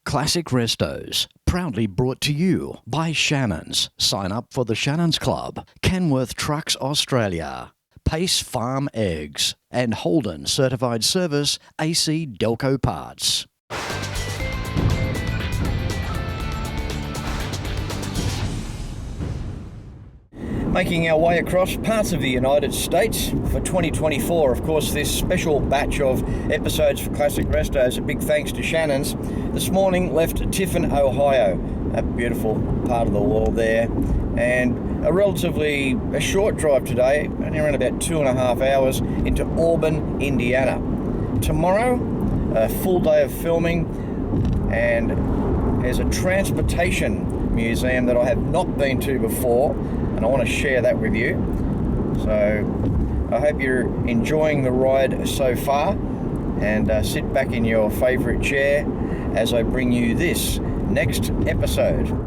Classic Restos, proudly brought to you by Shannons. Sign up for the Shannons Club, Kenworth Trucks Australia, Pace Farm Eggs, and Holden Certified Service AC Delco Parts. Making our way across parts of the United States for 2024. Of course, this special batch of episodes for Classic Restos, a big thanks to Shannons. This morning left Tiffin, Ohio, a beautiful part of the world there, and a short drive today, only around about 2.5 hours, into Auburn, Indiana. Tomorrow, a full day of filming, and there's a transportation museum that I have not been to before, and I want to share that with you. So I hope you're enjoying the ride so far, and sit back in your favourite chair as I bring you this next episode.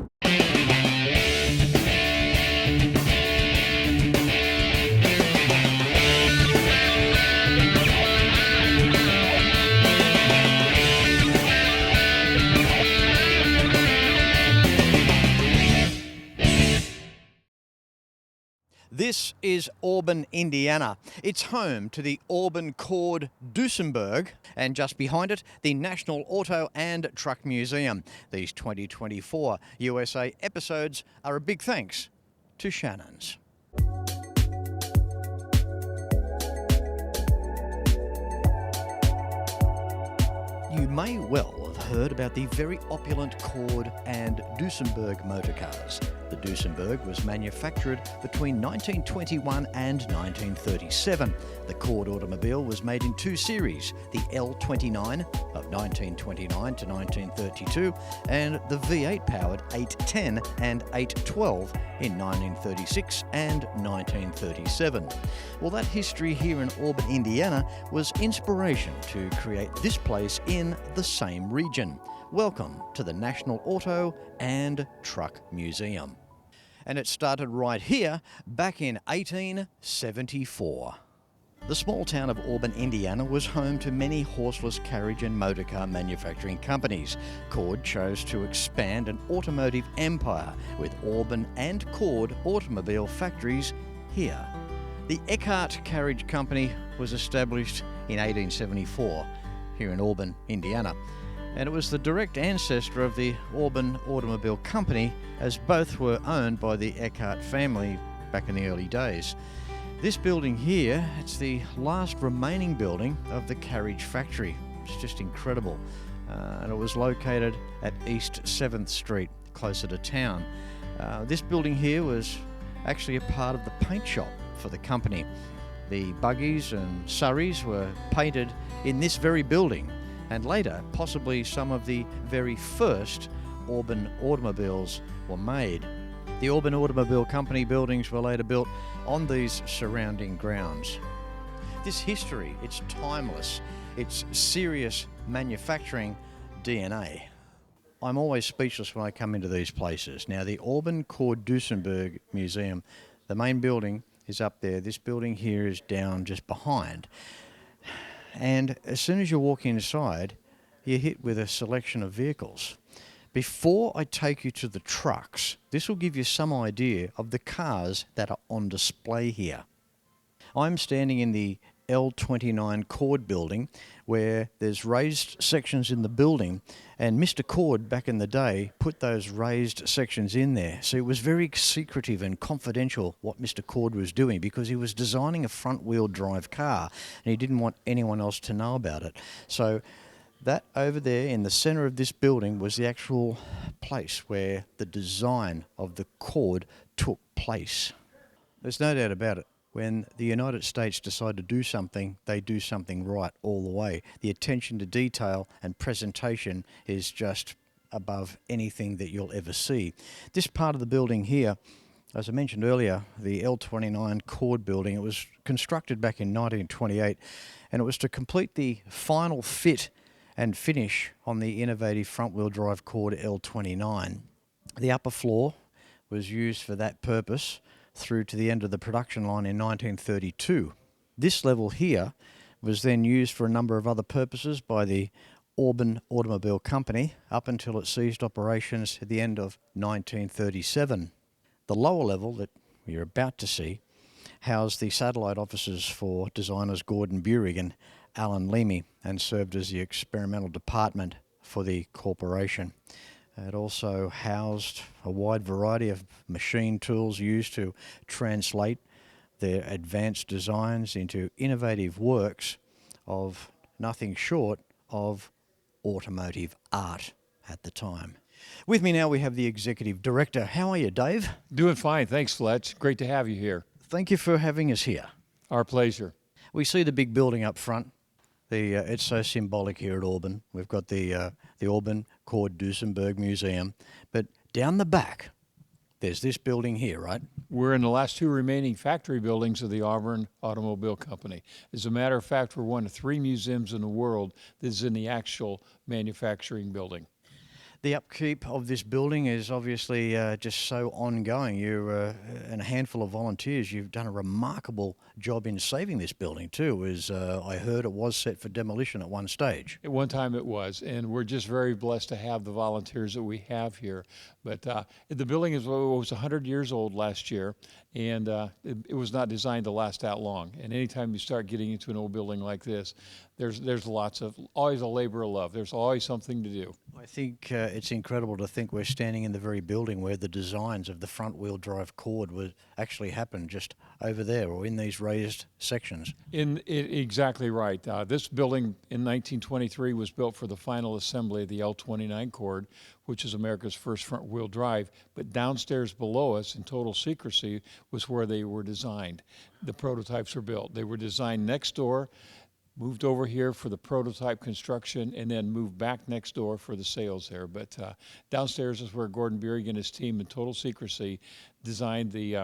This is Orban, Indiana. It's home to the Auburn Cord Dusenberg, and just behind it, the National Auto and Truck Museum. These 2024 USA episodes are a big thanks to Shannons. You may well have heard about the very opulent Cord and Duesenberg motor cars. The Dusenberg was manufactured between 1921 and 1937. The Cord automobile was made in two series, the L29 of 1929 to 1932 and the V8-powered 810 and 812 in 1936 and 1937. Well, that history here in Auburn, Indiana was inspiration to create this place in the same region. Welcome to the National Auto and Truck Museum. And it started right here back in 1874. The small town of Auburn, Indiana was home to many horseless carriage and motorcar manufacturing companies. Cord chose to expand an automotive empire with Auburn and Cord automobile factories here. The Eckhart Carriage Company was established in 1874 here in Auburn, Indiana, and it was the direct ancestor of the Auburn Automobile Company, as both were owned by the Eckhart family back in the early days. This building here, it's the last remaining building of the carriage factory. It's just incredible. And it was located at East 7th Street, closer to town. This building here was actually a part of the paint shop for the company. The buggies and surreys were painted in this very building, and later, possibly some of the very first Auburn automobiles were made. The Auburn Automobile Company buildings were later built on these surrounding grounds. This history, it's timeless. It's serious manufacturing DNA. I'm always speechless when I come into these places. Now, the Auburn Cord Dusenberg Museum, the main building is up there. This building here is down just behind. And as soon as you walk inside, you're hit with a selection of vehicles. Before I take you to the trucks, this will give you some idea of the cars that are on display here. I'm standing in the L29 Cord building, where there's raised sections in the building, and Mr. Cord back in the day put those raised sections in there. So it was very secretive and confidential what Mr. Cord was doing, because he was designing a front-wheel drive car and he didn't want anyone else to know about it. So that over there in the center of this building was the actual place where the design of the Cord took place. There's no doubt about it. When the United States decide to do something, they do something right all the way. The attention to detail and presentation is just above anything that you'll ever see. This part of the building here, as I mentioned earlier, the L29 Cord building, it was constructed back in 1928, and it was to complete the final fit and finish on the innovative front-wheel drive Cord L29. The upper floor was used for that purpose through to the end of the production line in 1932. This level here was then used for a number of other purposes by the Auburn Automobile Company up until it ceased operations at the end of 1937. The lower level that you're about to see housed the satellite offices for designers Gordon Burig and Alan Leamy and served as the experimental department for the corporation. It also housed a wide variety of machine tools used to translate their advanced designs into innovative works of nothing short of automotive art at the time. With me now we have the Executive Director. How are you, Dave? Doing fine. Thanks, Fletch. Great to have you here. Thank you for having us here. Our pleasure. We see the big building up front. It's so symbolic here at Auburn. We've got the Auburn Cord Dusenberg Museum. But down the back, there's this building here, right? We're in the last two remaining factory buildings of the Auburn Automobile Company. As a matter of fact, we're one of 3 museums in the world that is in the actual manufacturing building. The upkeep of this building is obviously just so ongoing. You and a handful of volunteers, you've done a remarkable job in saving this building too, as I heard it was set for demolition at one stage. At one time it was, and we're just very blessed to have the volunteers that we have here. But the building was 100 years old last year, and it was not designed to last that long. And anytime you start getting into an old building like this, there's always a labor of love. There's always something to do. I think it's incredible to think we're standing in the very building where the designs of the front-wheel drive Cord would actually happen, just over there or in these raised sections. Exactly right. This building in 1923 was built for the final assembly of the L29 Cord, which is America's first front-wheel drive. But downstairs below us, in total secrecy, was where they were designed. The prototypes were built. They were designed next door, moved over here for the prototype construction, and then moved back next door for the sales there. But downstairs is where Gordon Burig and his team, in total secrecy, designed the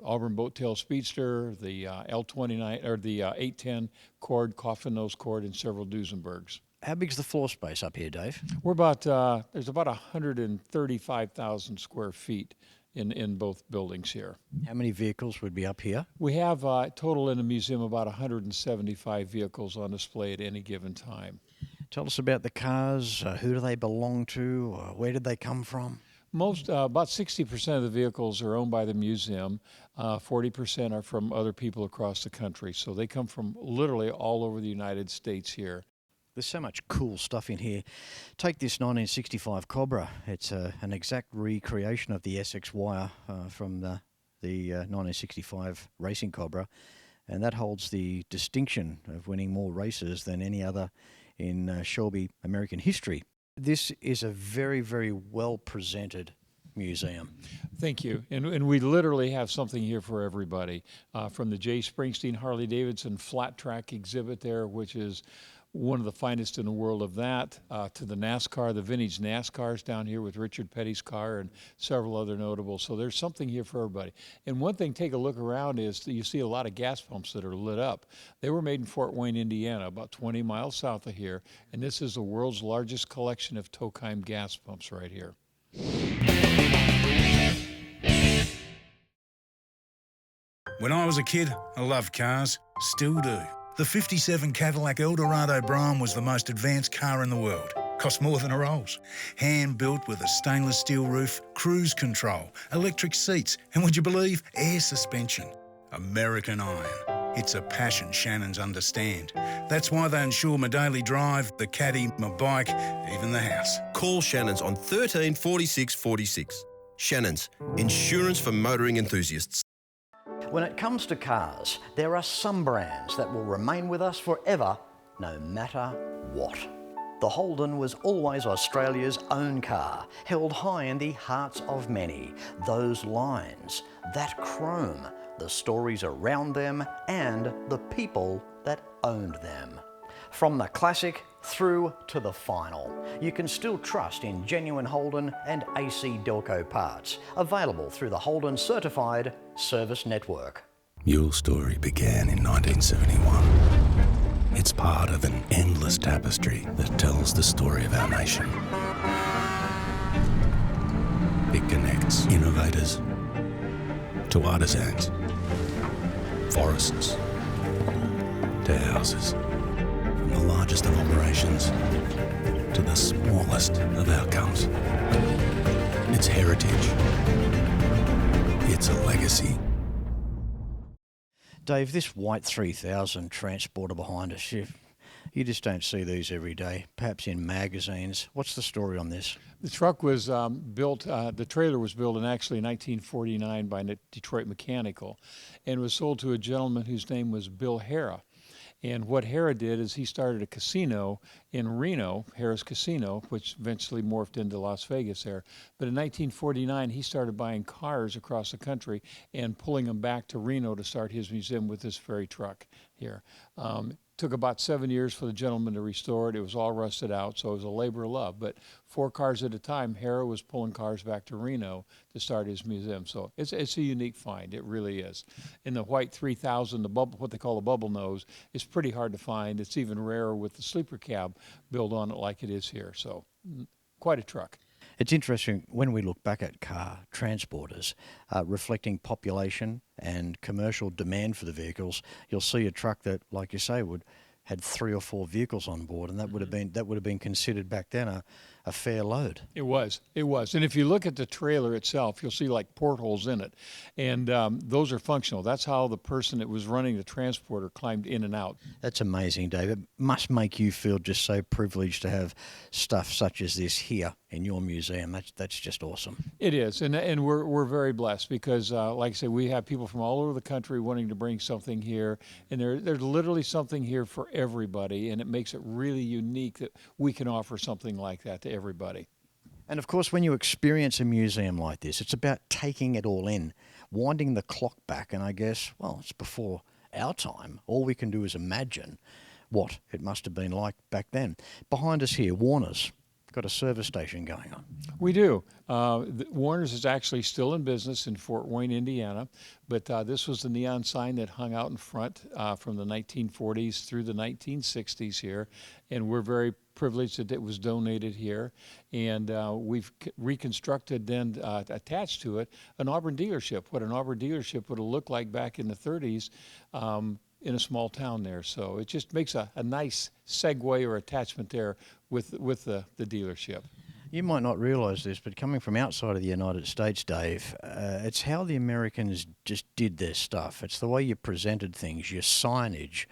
Auburn Boat Tail Speedster, the L29 or the 810 Cord, coffin nose Cord, and several Duesenbergs. How big's the floor space up here, Dave? We're there's about 135,000 square feet in both buildings here. How many vehicles would be up here? We have total in the museum about 175 vehicles on display at any given time. Tell us about the cars. Who do they belong to? Where did they come from? About 60% of the vehicles are owned by the museum. 40% are from other people across the country. So they come from literally all over the United States here. There's so much cool stuff in here. Take this 1965 Cobra. It's an exact recreation of the Essex Wire from the 1965 racing Cobra, and that holds the distinction of winning more races than any other in Shelby American history. This is a very, very well presented museum. Thank you. And we literally have something here for everybody. From the J. Springsteen Harley-Davidson flat track exhibit there, which is one of the finest in the world of that, to the NASCAR, the vintage NASCARs down here with Richard Petty's car and several other notables. So there's something here for everybody. And one thing, take a look around, is that you see a lot of gas pumps that are lit up. They were made in Fort Wayne, Indiana, about 20 miles south of here. And this is the world's largest collection of Tokheim gas pumps right here. When I was a kid, I loved cars, still do. The 57 Cadillac Eldorado Brougham was the most advanced car in the world. Cost more than a Rolls. Hand-built with a stainless steel roof, cruise control, electric seats, and would you believe, air suspension. American iron. It's a passion Shannons understand. That's why they insure my daily drive, the caddy, my bike, even the house. Call Shannons on 13 46 46. Shannons, insurance for motoring enthusiasts. When it comes to cars, there are some brands that will remain with us forever, no matter what. The Holden was always Australia's own car, held high in the hearts of many. Those lines, that chrome, the stories around them, and the people that owned them. From the classic through to the final, you can still trust in genuine Holden and AC Delco parts, available through the Holden Certified Service Network. Your story began in 1971. It's part of an endless tapestry that tells the story of our nation. It connects innovators to artisans, forests to houses. From the largest of operations to the smallest of outcomes. It's heritage. It's a legacy. Dave, this white 3000 transporter behind us, you just don't see these every day, perhaps in magazines. What's the story on this? The truck was built, the trailer was built in actually 1949 by Detroit Mechanical and was sold to a gentleman whose name was Bill Hara. And what Hara did is he started a casino in Reno, Hara's Casino, which eventually morphed into Las Vegas there. But in 1949, he started buying cars across the country and pulling them back to Reno to start his museum with this very truck here. Took about 7 years for the gentleman to restore it. It was all rusted out, so it was a labor of love. But 4 cars at a time, Hara was pulling cars back to Reno to start his museum. So it's a unique find. It really is. In the white 3000, the bubble, what they call the bubble nose, is pretty hard to find. It's even rarer with the sleeper cab built on it like it is here. So quite a truck. It's interesting when we look back at car transporters, reflecting population and commercial demand for the vehicles. You'll see a truck that, like you say, had 3 or 4 vehicles on board, and that would have been considered back then a fair load. It was. And if you look at the trailer itself, you'll see like portholes in it. And those are functional. That's how the person that was running the transporter climbed in and out. That's amazing, Dave. It must make you feel just so privileged to have stuff such as this here in your museum. That's just awesome. It is. And we're very blessed because, like I say, we have people from all over the country wanting to bring something here. And there's literally something here for everybody. And it makes it really unique that we can offer something like that to everybody. And of course, when you experience a museum like this, it's about taking it all in, winding the clock back. And I guess, well, it's before our time. All we can do is imagine what it must have been like back then. Behind us here, Warner's got a service station going on. We do. Warner's is actually still in business in Fort Wayne, Indiana, but this was the neon sign that hung out in front from the 1940s through the 1960s here, and we're very privileged that it was donated here, and we've reconstructed then attached to it an Auburn dealership, what an Auburn dealership would have looked like back in the 30s in a small town there. So it just makes a nice segue or attachment there with the dealership. You might not realise this, but coming from outside of the United States, Dave, it's how the Americans just did their stuff. It's the way you presented things, your signage.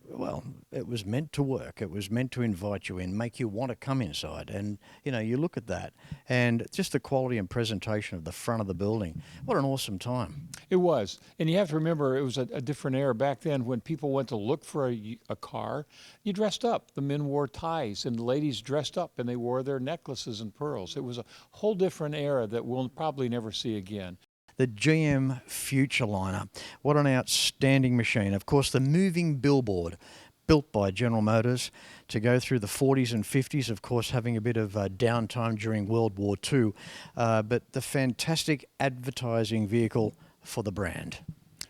Well, it was meant to work. It was meant to invite you in, make you want to come inside. And, you know, you look at that and just the quality and presentation of the front of the building. What an awesome time. It was. And you have to remember, it was a different era back then when people went to look for a car. You dressed up. The men wore ties and the ladies dressed up and they wore their necklaces and pearls. It was a whole different era that we'll probably never see again. The GM Futureliner. What an outstanding machine. Of course, the moving billboard built by General Motors to go through the 40s and 50s, of course, having a bit of downtime during World War II. But the fantastic advertising vehicle for the brand.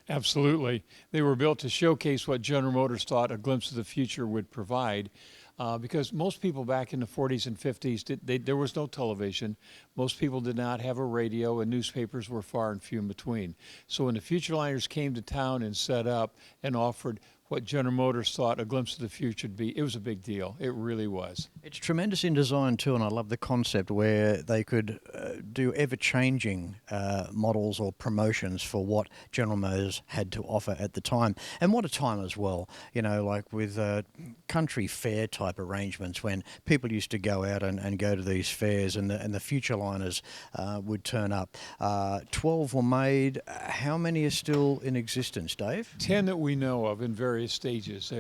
Absolutely. They were built to showcase what General Motors thought a glimpse of the future would provide. Because most people back in the 40s and 50s, there was no television. Most people did not have a radio, and newspapers were far and few in between. So when the Futureliners came to town and set up and offered what General Motors thought a glimpse of the future would be, it was a big deal. It really was. It's tremendous in design too, and I love the concept where they could do ever-changing models or promotions for what General Motors had to offer at the time. And what a time as well, you know, like with country fair type arrangements when people used to go out and go to these fairs and the Futureliners would turn up. 12 were made. How many are still in existence, Dave? 10 that we know of in various stages.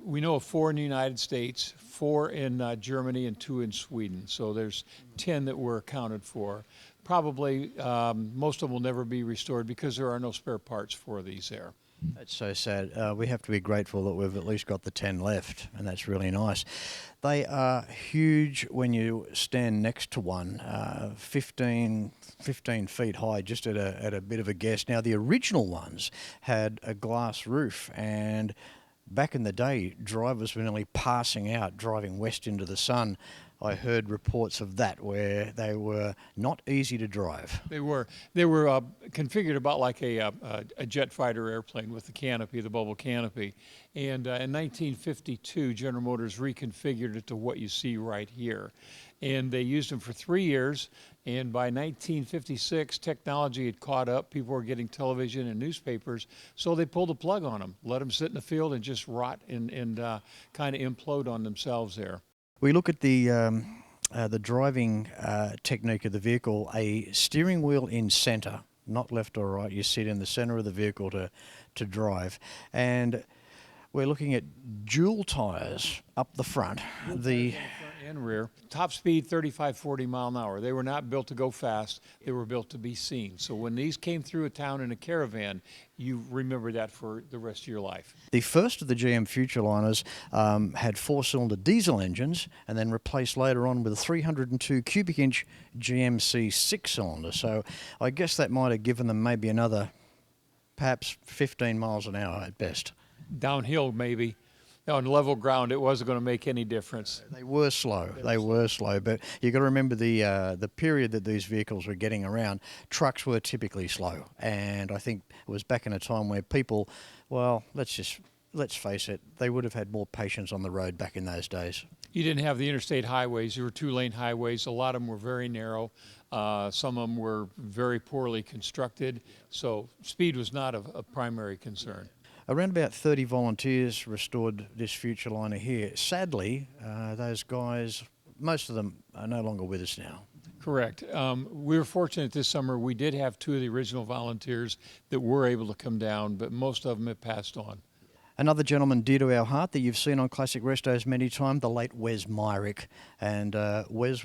We know of 4 in the United States, 4 in Germany, and 2 in Sweden. So there's 10 that were accounted for. Probably most of them will never be restored because there are no spare parts for these there. That's so sad. We have to be grateful that we've at least got the 10 left, and that's really nice. They are huge when you stand next to one, 15 feet high, just at a bit of a guess. Now, the original ones had a glass roof, and back in the day, drivers were nearly passing out driving west into the sun I heard reports of that where they were not easy to drive. They were configured about like a jet fighter airplane with the canopy, the bubble canopy. And in 1952, General Motors reconfigured it to what you see right here. And they used them for 3 years. And by 1956, technology had caught up. People were getting television and newspapers. So they pulled the plug on them, let them sit in the field and just rot and kind of implode on themselves there. We look at the driving technique of the vehicle, a steering wheel in centre, not left or right. You sit in the centre of the vehicle to drive. And we're looking at dual tyres up the front. The And rear. Top speed 35, 40 mile an hour. They were not built to go fast. They were built to be seen. So when these came through a town in a caravan, you remember that for the rest of your life. The first of the GM Futureliners had 4-cylinder diesel engines and then replaced later on with a 302 cubic inch GMC 6-cylinder. So I guess that might have given them maybe another perhaps 15 miles an hour at best. Downhill maybe. On level ground, it wasn't going to make any difference. They were slow. They were slow, but you got to remember the period that these vehicles were getting around. Trucks were typically slow, and I think it was back in a time where people, well, let's face it, they would have had more patience on the road back in those days. You didn't have the interstate highways. You were 2-lane highways. A lot of them were very narrow. Some of them were very poorly constructed, so speed was not a primary concern. Around about 30 volunteers restored this Futureliner here. Sadly, those guys, most of them are no longer with us now. Correct. We were fortunate this summer. We did have 2 of the original volunteers that were able to come down, but most of them have passed on. Another gentleman dear to our heart that you've seen on Classic Restos many times, the late Wes Myrick. And Wes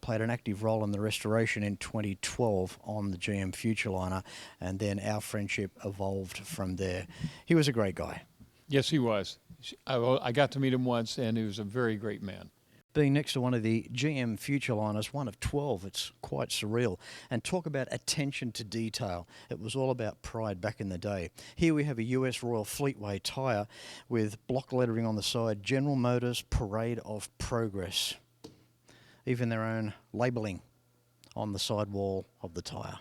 played an active role in the restoration in 2012 on the GM Futureliner, and then our friendship evolved from there. He was a great guy. Yes, he was. I got to meet him once, and he was a very great man. Being next to one of the GM Futureliners, one of 12, it's quite surreal. And talk about attention to detail. It was all about pride back in the day. Here we have a US Royal Fleetway tyre with block lettering on the side, General Motors Parade of Progress. Even their own labelling on the sidewall of the tyre.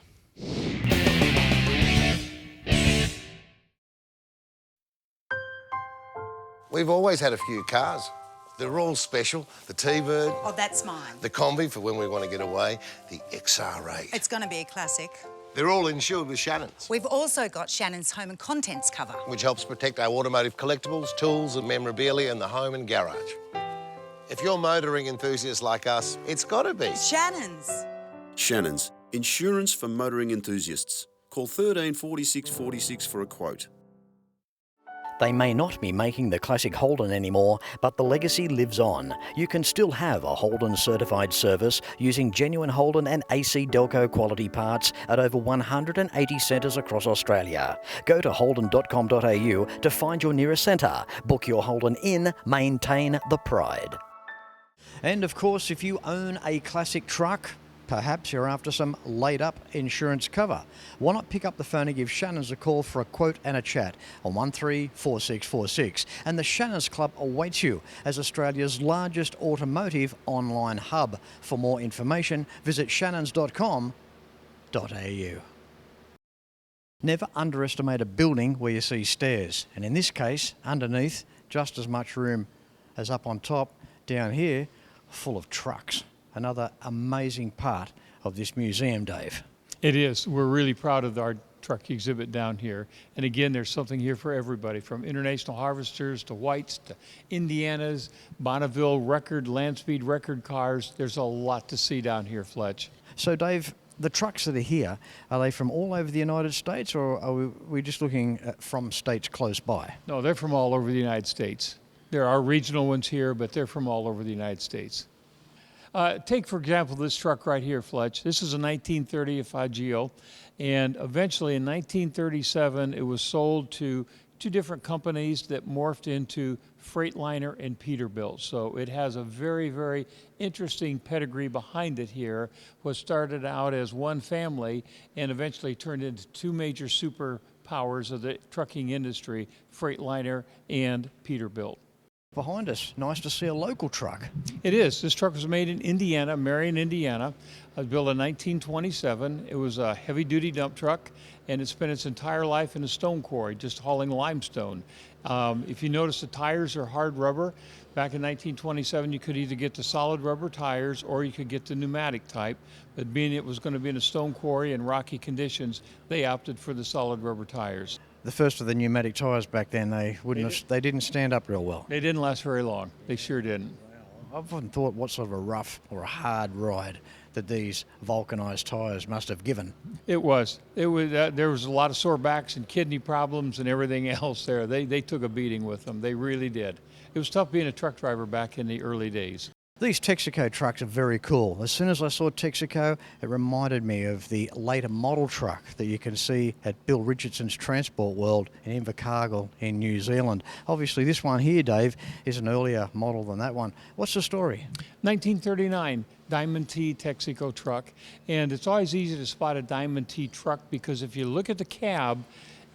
We've always had a few cars. They're all special. The T-Bird. Oh, that's mine. The Combi for when we want to get away. The XR8. It's going to be a classic. They're all insured with Shannons, We've also got Shannon's home and contents cover. which helps protect our automotive collectibles, tools and memorabilia in the home and garage. If you're motoring enthusiasts like us, it's got to be. Shannon's. Shannons, insurance for motoring enthusiasts. Call 13 46 46 for a quote. They may not be making the classic Holden anymore, but the legacy lives on. You can still have a Holden certified service using genuine Holden and AC Delco quality parts at over 180 centres across Australia. Go to holden.com.au to find your nearest centre. Book your Holden in, maintain the pride. And of course, if you own a classic truck, perhaps you're after some laid-up insurance cover. Why not pick up the phone and give Shannons a call for a quote and a chat on 134646. And the Shannons Club awaits you as Australia's largest automotive online hub. For more information, visit shannons.com.au. Never underestimate a building where you see stairs. And in this case, underneath, just as much room as up on top, down here, full of trucks. Another amazing part of this museum, Dave. It is. We're really proud of our truck exhibit down here. And again, there's something here for everybody, from International Harvesters to Whites to Indianas, Bonneville record, land speed record cars. There's a lot to see down here, Fletch. So, Dave, the trucks that are here, are they from all over the United States, or are we just looking at from states close by? No, they're from all over the United States. There are regional ones here, but they're from all over the United States. Take, for example, this truck right here, Fletch. This is a 1930 Fagio, and eventually in 1937, it was sold to 2 different companies that morphed into Freightliner and Peterbilt. So it has a very, very interesting pedigree behind it here. What started out as one family and eventually turned into 2 major superpowers of the trucking industry, Freightliner and Peterbilt. Behind us, nice to see a local truck. It is. This truck was made in Indiana, Marion, Indiana. It was built in 1927. It was a heavy-duty dump truck, and it spent its entire life in a stone quarry, just hauling limestone. If you notice, the tires are hard rubber. Back in 1927, you could either get the solid rubber tires or you could get the pneumatic type. But being it was going to be in a stone quarry and rocky conditions, they opted for the solid rubber tires. The first of the pneumatic tyres back then, they didn't stand up real well. They didn't last very long. They sure didn't. I've often thought what sort of a rough or a hard ride that these vulcanised tyres must have given. It was. There was a lot of sore backs and kidney problems and everything else there. They took a beating with them. They really did. It was tough being a truck driver back in the early days. These Texaco trucks are very cool. As soon as I saw Texaco, it reminded me of the later model truck that you can see at Bill Richardson's Transport World in Invercargill in New Zealand. Obviously, this one here, Dave, is an earlier model than that one. What's the story? 1939, Diamond T Texaco truck. And it's always easy to spot a Diamond T truck because if you look at the cab,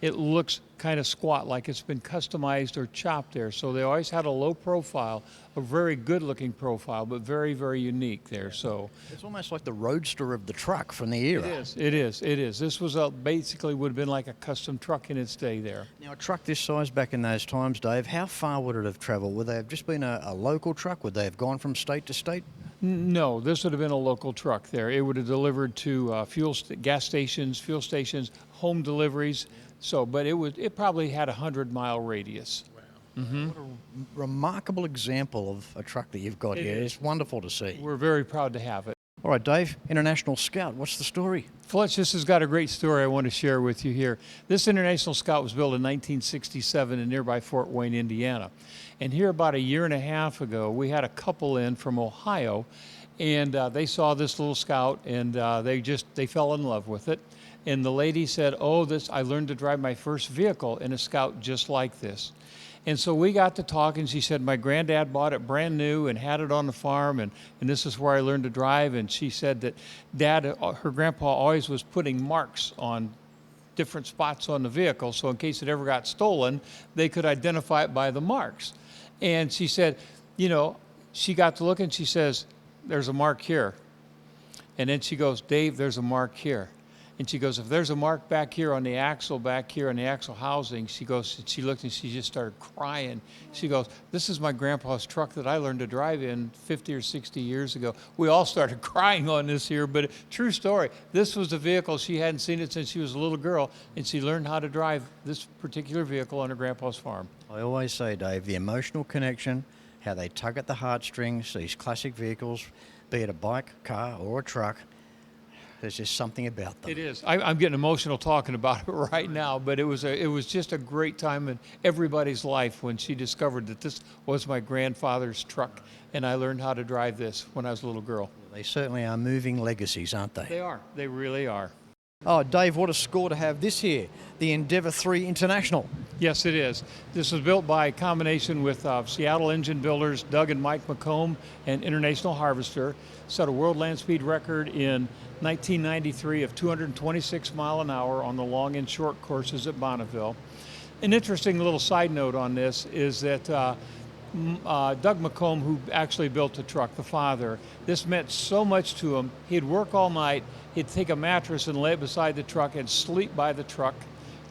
it looks kind of squat, like it's been customized or chopped there. So they always had a low profile, a very good looking profile, but very, very unique there. So it's almost like the roadster of the truck from the era. It is. This was basically would have been like a custom truck in its day there. Now, a truck this size back in those times, Dave, how far would it have travelled? Would they have just been a local truck? Would they have gone from state to state? No, this would have been a local truck there. It would have delivered to gas stations, fuel stations, home deliveries. So, but it probably had a 100-mile radius. Wow. Mm-hmm. What a remarkable example of a truck that you've got here. It's wonderful to see. We're very proud to have it. All right, Dave, International Scout, what's the story? Fletch, this has got a great story I want to share with you here. This International Scout was built in 1967 in nearby Fort Wayne, Indiana. And here about a year and a half ago, we had a couple in from Ohio, and they saw this little Scout, and they fell in love with it. And the lady said, I learned to drive my first vehicle in a Scout just like this. And so we got to talk, and she said, my granddad bought it brand new and had it on the farm, and this is where I learned to drive. And she said that her grandpa always was putting marks on different spots on the vehicle, so in case it ever got stolen, they could identify it by the marks. And she said, she got to look, and she says, there's a mark here. And then she goes, Dave, there's a mark here. And she goes, if there's a mark back here on the axle housing, she goes, she looked and she just started crying. She goes, this is my grandpa's truck that I learned to drive in 50 or 60 years ago. We all started crying on this here, but true story. This was the vehicle. She hadn't seen it since she was a little girl, and she learned how to drive this particular vehicle on her grandpa's farm. I always say, Dave, the emotional connection, how they tug at the heartstrings, these classic vehicles, be it a bike, car, or a truck, there's just something about them. It is. I'm getting emotional talking about it right now, but it was just a great time in everybody's life when she discovered that this was my grandfather's truck, and I learned how to drive this when I was a little girl. They certainly are moving legacies, aren't they? They are. They really are. Oh, Dave, what a score to have this here, the Endeavour 3 International. Yes, it is. This was built by a combination with Seattle engine builders Doug and Mike McComb and International Harvester. Set a world land speed record in 1993 of 226 mile an hour on the long and short courses at Bonneville. An interesting little side note on this is that Doug McComb, who actually built the truck, the father, this meant so much to him. He'd work all night, he'd take a mattress and lay it beside the truck and sleep by the truck,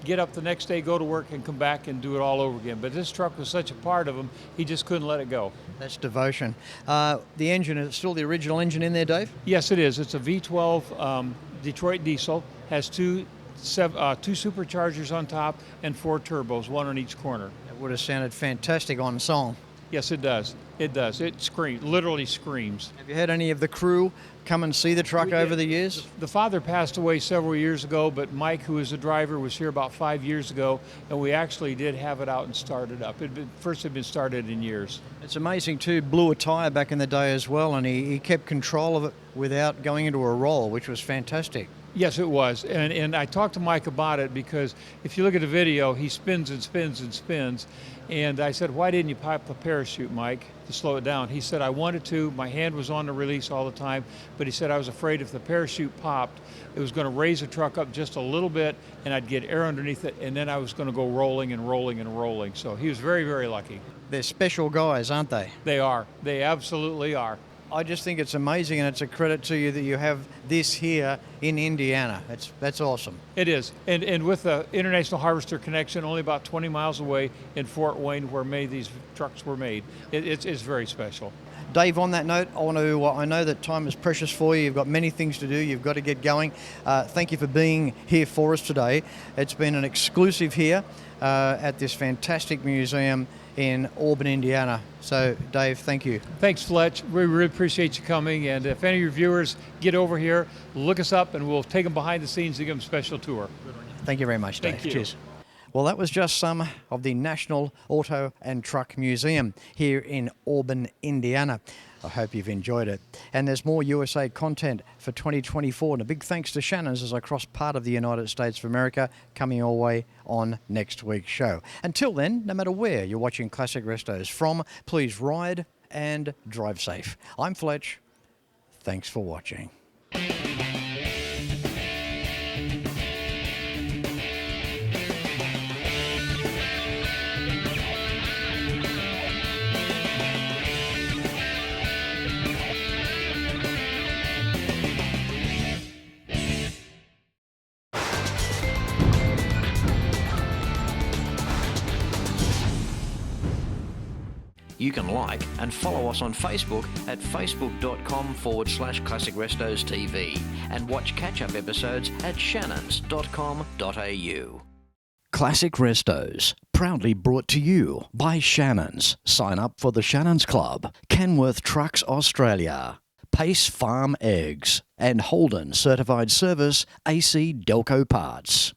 get up the next day, go to work, and come back and do it all over again. But this truck was such a part of him, he just couldn't let it go. That's devotion. The engine, is it still the original engine in there, Dave? Yes, it is. It's a V12 Detroit diesel, has two superchargers on top and 4 turbos, one on each corner. It would have sounded fantastic on song. Yes, it does. It does. It screams, literally screams. Have you had any of the crew come and see the truck over the years? The father passed away several years ago, but Mike, who was the driver, was here about 5 years ago, and we actually did have it out and started up. It had been started in years. It's amazing too, blew a tyre back in the day as well, and he kept control of it without going into a roll, which was fantastic. Yes, it was. And I talked to Mike about it because if you look at the video, he spins and spins and spins. And I said, why didn't you pop the parachute, Mike, to slow it down? He said, I wanted to. My hand was on the release all the time. But he said, I was afraid if the parachute popped, it was going to raise the truck up just a little bit, and I'd get air underneath it, and then I was going to go rolling and rolling and rolling. So he was very, very lucky. They're special guys, aren't they? They are. They absolutely are. I just think it's amazing, and it's a credit to you that you have this here in Indiana. That's awesome. It is. And with the International Harvester connection, only about 20 miles away in Fort Wayne, where these trucks were made, it's very special. Dave, on that note, I know that time is precious for you. You've got many things to do. You've got to get going. Thank you for being here for us today. It's been an exclusive here at this fantastic museum in Auburn, Indiana. So, Dave, thank you. Thanks, Fletch. We really appreciate you coming. And if any of your viewers get over here, look us up, and we'll take them behind the scenes to give them a special tour. Thank you very much, Dave. Thank you. Cheers. Well, that was just some of the National Auto and Truck Museum here in Auburn, Indiana. I hope you've enjoyed it. And there's more USA content for 2024. And a big thanks to Shannons as I cross part of the United States of America, coming your way on next week's show. Until then, no matter where you're watching Classic Restos from, please ride and drive safe. I'm Fletch. Thanks for watching. You can like and follow us on Facebook at facebook.com/Classic Restos TV and watch catch-up episodes at shannons.com.au. Classic Restos, proudly brought to you by Shannons. Sign up for the Shannons Club, Kenworth Trucks Australia, Pace Farm Eggs, and Holden Certified Service AC Delco Parts.